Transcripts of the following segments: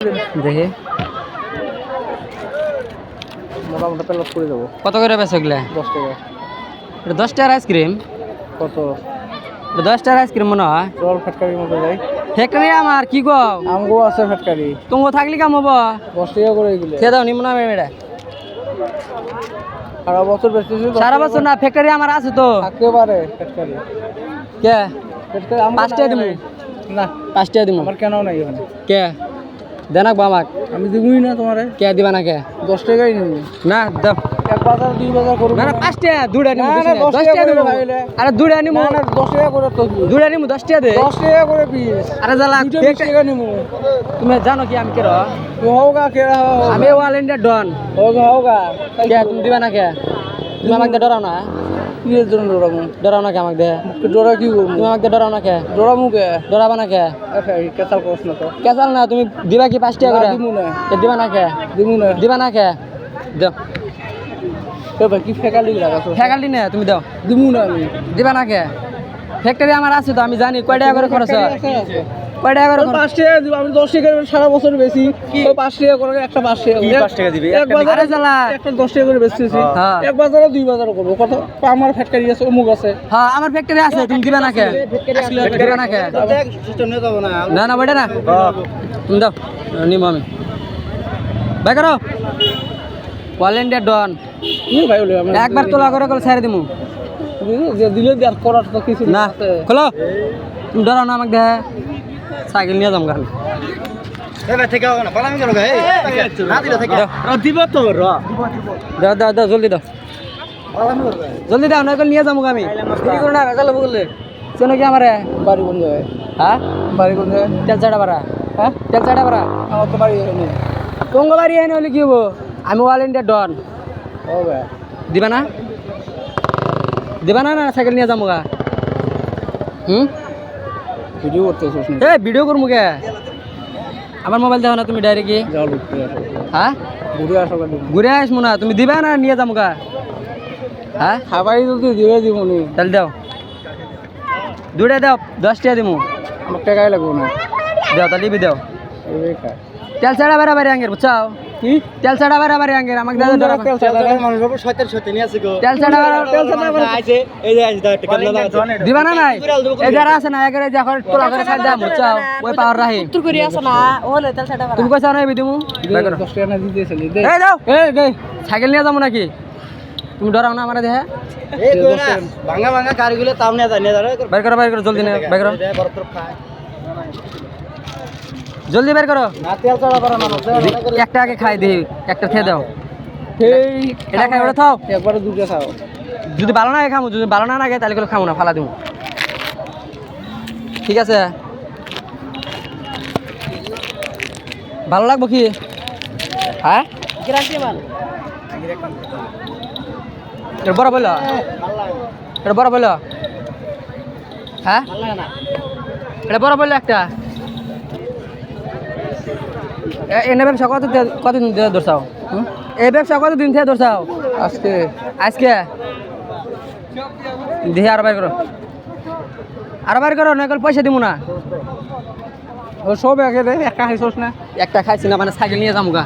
দেখি মোটামুটি প্যালেট করে দেবো। কত করে বেচো এগুলা? 10 টাকা। এটা 10 টাকার আইসক্রিম? কত? এটা 10 টাকার আইসক্রিম মনে হয়। জল ফ্যাক্টরির মতো যাই। ফ্যাক্টরি আমার কি গো? আমগো আছে ফ্যাক্টরি। তুমি থাকলি কাম হবো? 10 টাকা করে এগুলো। খেয়ে দাও নিমো না মেয়েটা। সারা বছর বেচতেছি। সারা বছর না, ফ্যাক্টরি আমার আছে তো। থাকতে পারে ফ্যাক্টরি। কে? ফ্যাক্টরি আমগো 5 টাকা দিমু। না 5 টাকা দিমু। আমার কেন নাই ওখানে। কে দেনাক বামাক? আমি দিবই না তোমারে। কে দিবা না কে? 10 টাকাই নিবি। না দাও। এক বাজার 2 বাজার করব। না না 5 টাকা দুইটা নিমু। না, 10 10 টাকা টাকা দিমু। ভাইলে। আরে দুইটা নিমু। না 10 টাকা করে তো। দুইটা নিমু 10 টাকা দে। 10 টাকা করে পিস। আরে জালা 20 টাকা নিমু। তুমি জানো কি আমি কে র? তো হোগা কেরা হোগা। আমি অল ইন্ডিয়া ডন। হোগা। কে তুমি দিবা না কে? তুমি আমাকে ডরাও না? কি এর জন্য ডরামু? ডরাও না কে আমাকে দে? মুখে ডরা কি করব? তুমি আমাকে ডরাও না কে? ডরামু কে? ডরাবা না কে? কেসাল করছ না তো। কেসাল না, তুমি দিবা কি 5 টাকা করে? দিমু না। কে দিবা না কে? দিমু না। দিবা না কে? দাও। এ ভাই কি ফেকালি লাগাছো? ফ্যাকাল্টি না, তুমি দাও। দিমু না আমি। দিবা না কে? ফ্যাক্টরি আমার আছে তো, আমি জানি কয় টাকা করে খরচ হয়। আছে। কয় টাকা করে খরচ? 5 টাকা দিব, আমি 10 টাকা করে সারা বছর বেশি। ওই 5 টাকা করে একটা 5 টাকা। কি 5 টাকা দিবি? এক বাজারে আরে জালা। একটা 10 টাকা করে বেচতেছি। হ্যাঁ। এক বাজারে 2 বাজারে করব। কত? আমার ফ্যাক্টরি আছে, অমুক আছে। হ্যাঁ আমার ফ্যাক্টরি আছে, তুমি দিবা না কে? দিবা না কে? দেখ সিস্টেম নিয়ে যাব না। না না বেটা না, তুমি দাও নিমো আমি। ভাই করো অল ইন্ডিয়া ডন। কি ভাই বলে আমি একবার তোলা করে কল ছেড়ে দিমু। যে দিলে আর করার তো কিছু না আছে। খোলো, তুমি ডরাও না আমাকে দে। সাইকেল নিয়ে যাম গান। এবার থেকে হবে না, পালামি কেন গায়ে? না দিলে থেকে। দিব তো র। দাও দাও দাও জলদি দাও, পালামি করবে। জলদি দাও, নয়তো নিয়ে যাবো আমি। কি করো না ভেজাল বললে চেনো কি আমারে? বাড়ি কোন জায়গায়? হ্যাঁ বাড়ি কোন জায়গায়? তেল চাড়া বাড়া। হ্যাঁ? তেল চাড়া বাড়া আমার তো বাড়ি এখানে। কোন বাড়ি এনে হলে কি হবো? আমি অল ইন্ডিয়া ডন। ও ভাই দিবা না? দিবা না? না সাইকেল নিয়ে যাবো গা। ভিডিও করতেছিস না? এ ভিডিও করবো কে? আমার মোবাইল দেখো না তুমি ডাইরেক্টলি। যাও ঘুরে আসো। হ্যাঁ ঘুরে আসো গাড়ি। ঘুরে আসবো না, তুমি দিবা না নিয়ে যাবো গা? হ্যাঁ খাবারই যদি দিয়ে দিব নি। তাহলে দাও, দুটা দাও, 10 টাকা দিমু। আমার টাকাই লাগবে না। দাও তাহলে লিবি দাও। এই কা তেল ছাড়া বাড়াবাড়ি আঙ্গের বুঝছাও? কি? তেল ছাড়া বাড়াবাড়ি আঙ্গের আমাকে দাও ডরা। তেল ছাড়া মানুষ বাবু শয়তান শয়তানি আছে গো। তেল ছাড়া আইছে এই যে আইছে একটা কেমন লাগছে। দিবা না নাই? এই যারা আছে না এগারে যখন তোলা করে ছাড় দাও বুঝছাও? ওই পাওয়ার রাহি উত্তর কোরিয়া আছে না ওলে তেল ছাড়া তুমি কইছাও না এই দিমু। 10 টাকা না দিতেছিলি দে। এই দাও, এই দে। সাইকেল নিয়ে যাবো নাকি? তুমি ডরাও না আমারে দেহে? এই কই না ভাঙা ভাঙা গাড়িগুলো তামনে যায় নিয়ে যায়। বাইর করো জলদি নে, বাইর করো বরফ টরফ খায়। জলদি বাইর করো। না তেল চড়া পারা মানুষ। একটা আগে খাই দিই, একটা খেয়ে দাও। এই এটা খাই ওটা খাও। একবারে দুটো খাও। যদি ভালো না খামো, যদি ভালো না লাগে তাহলে করে খামো না, ফালা দিব। ঠিক আছে? ভালো লাগবো কি? হ্যাঁ গ্যারান্টি মাল এটা বড় বললো, এটা বড় বললো। হ্যাঁ ভালো লাগে না এটা বড় বললো একটা। এনে ব্যবসা কতদিন ধরে ধরছাও? এই ব্যবসা কতদিন থেকে ধরছাও? আজকে আজকে দেখি আরো বাইর করো, আরো বাইর করো, নকল পয়সা দিব না। ও সব একে দে, একা খাইছস না? একটা খাইছি না মানে সাইকেল নিয়ে যাবো গা।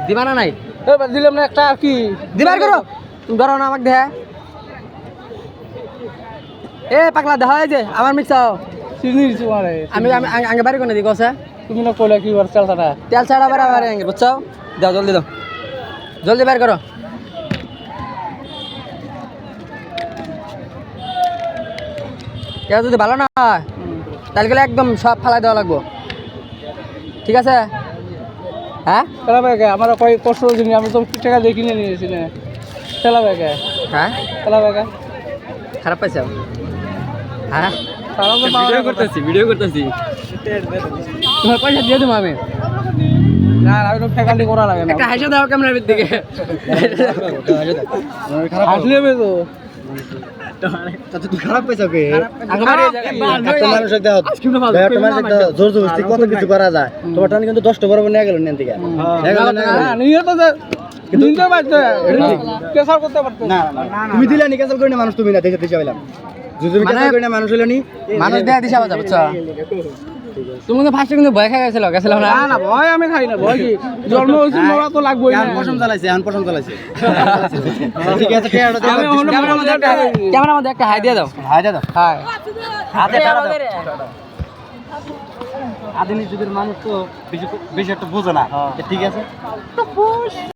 দিবা না নাই? এবার দিলাম না একটা আর কি? দিবার করো, তুমি ধরো না আমাকে দেখা। এ পাগলা দেখা হয় যে আমার মিক্সাও চিনি দিছো মারে। আমি আগে বাড়ি কোনে দিই কসা তুমি না কইলা কি বার চালটা? তেল ছাড়া বাড়ি আগে বুঝছো? দাও জলদি দাও, জলদি বের করো। কেউ যদি ভালো না হয় তাহলে গেলে একদম সব ফালাই দেওয়া লাগবো, ঠিক আছে? হ্যাঁ তেলা ব্যাগে আমার কয় কষ্ট জিনি আমি তো টাকা দিয়ে কিনে নিয়েছি না। তেলা ব্যাগে হ্যাঁ তেলা ব্যাগে খারাপ পাইছো? হ্যাঁ তারা তো ভিডিও করতেছি, ভিডিও করতেছি। তোমার পয়সা দিয়ে দেবো আমি। না আমি তো ফ্যাকাল্টি করা লাগে না। একটা হাসি দাও ক্যামেরার দিকে। হাসলে হবে তো তুই খারাপ পাইছো কে? একটা মানুষ দেখো জোর জবরদস্তি কত কিছু করা যায়। তোমার টান কিন্তু 10টা বরাবর নিয়ে গেল নেন দিকে। নিয়ে তো নিতে পারতো কেসার করতে পারতো না তুমি দিলে নি ক্যান্সেল করে মানুষ তুমি না দেশে দেশে পাইলাম। যদি তুমি মানে- কেঁচা করি না মানুষ হলো নি মানুষ দেয়া দিশা বাজা বুঝছো তুমি তো ফার্স্টে কিন্তু ভয় খাই গেছিল না না না ভয় আমি খাই না ভয় কি জন্ম হয়েছে মরা তো লাগবেই না এখন পছন্দ চালাইছে এখন পছন্দ চালাইছে ঠিক আছে টেয়ারটা দাও আমি অন্য ক্যামেরার মধ্যে একটা হাই দিয়ে দাও হাই দাও হাই হাতে টাকা দাও আদিনী যুগের মানুষ তো বেশি বেশি একটা বোঝে না ঠিক আছে